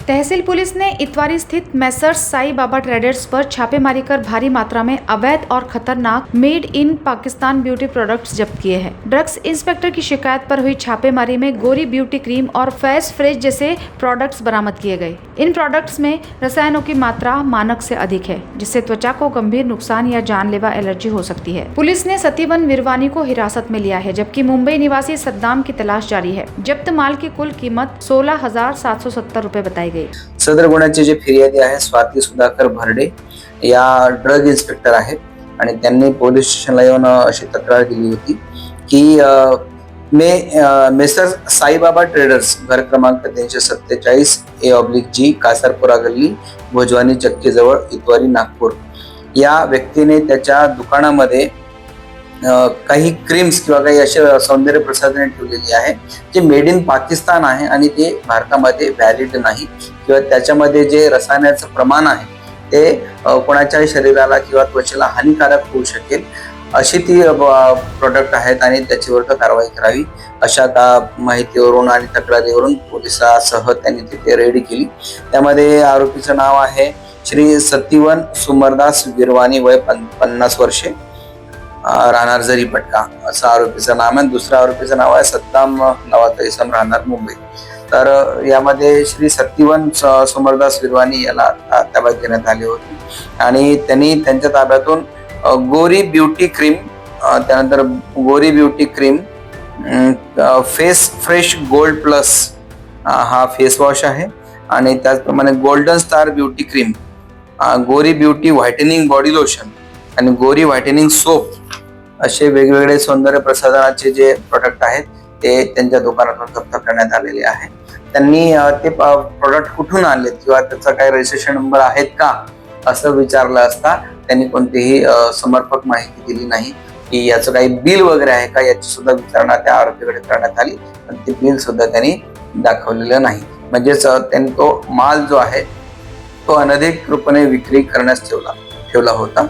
तहसील police ने इतवारी स्थित messrs Sai Baba traders पर छापेमारी कर भारी मात्रा में अवैध और खतरनाक made in Pakistan beauty products जब्त किए हैं। ड्रग्स इंस्पेक्टर की शिकायत पर हुई छापेमारी में गोरी ब्यूटी क्रीम और फेस फ्रेश जैसे प्रोडक्ट्स बरामद किए गए। इन प्रोडक्ट्स में रसायनों की मात्रा मानक से अधिक है, जिससे त्वचा को गंभीर नुकसान या जानलेवा एलर्जी हो सकती है। पुलिस ने सतीवन विरवानी को हिरासत में लिया है, जबकि मुंबई निवासी सद्दाम की तलाश जारी है। जब्त माल की कुल कीमत 16,770 रुपए बताई गई। सदर गुन्ह्याचे जे फिर्यादी आहे स्वाती सुधाकर भरडे या ड्रग इन्स्पेक्टर आहेत आणि त्यांनी पोलीस स्टेशनला येऊन अशी तक्रार दिली होती की मेसर साईबाबा ट्रेडर्स घर क्रमांक 347A/G कासारपुरा गल्ली भोजवानी चक्की जवळ इतवारी नागपूर या व्यक्तीने त्याच्या दुकानामध्ये काही क्रीम्स किंवा काही असे सौंदर्य प्रसाधने ठेवलेली आहे जे मेड इन पाकिस्तान आहे आणि ते भारतामध्ये व्हॅलिड नाही किंवा त्याच्यामध्ये जे रसायनाचं प्रमाण आहे ते कोणाच्याही शरीराला किंवा त्वचेला हानिकारक होऊ शकेल अशी ती प्रोडक्ट आहेत आणि त्याच्यावर कारवाई करावी अशा माहितीवरून आणि तक्रारीवरून पोलिसांसह त्यांनी तिथे रेड केली। त्यामध्ये आरोपीचं नाव आहे श्री सतीवन सुमरदास विरवानी वय 50 वर्षे राहणार जरीपटका असं आरोपीचं नाव आहे। दुसऱ्या आरोपीचं नाव आहे सद्दाम नावाचा इसम राहणार मुंबई। तर यामध्ये श्री सतीवन सुमरदास विरवानी याला ताब्यात घेण्यात आले होते आणि त्यांनी त्यांच्या ताब्यातून गोरी ब्युटी क्रीम त्यानंतर गोरी beauty cream face fresh gold plus हा फेस वॉश आहे आणि त्याचप्रमाणे गोल्डन स्टार ब्युटी क्रीम गोरी ब्युटी व्हायटनिंग बॉडी लोशन आणि गोरी व्हायटनिंग सोप असे वेगवेगळे सौंदर्य प्रसाधनाचे जे प्रोडक्ट आहेत ते त्यांच्या दुकानातून जप्त करण्यात आलेले आहे। त्यांनी ते प्रोडक्ट कुठून आणले किंवा त्याचा काही रजिस्ट्रेशन नंबर आहेत का असं विचारलं असता त्यांनी कोणतीही समर्पक माहिती दिली नाही की याचं काही बिल वगैरे आहे का याची सुद्धा विचारणा त्या आरोपीकडे करण्यात आली आणि ते बिल सुद्धा त्यांनी दाखवलेलं नाही। म्हणजेच त्यांनी तो माल जो आहे तो अनधिकृतपणे विक्री करण्यास ठेवला होता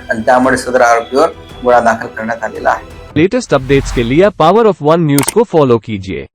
आणि त्यामुळे सदर आरोपीवर गुन्हा दाखल करण्यात आलेला आहे। लेटेस्ट अपडेट्स के लिए पावर ऑफ वन न्यूज को फॉलो कीजिए।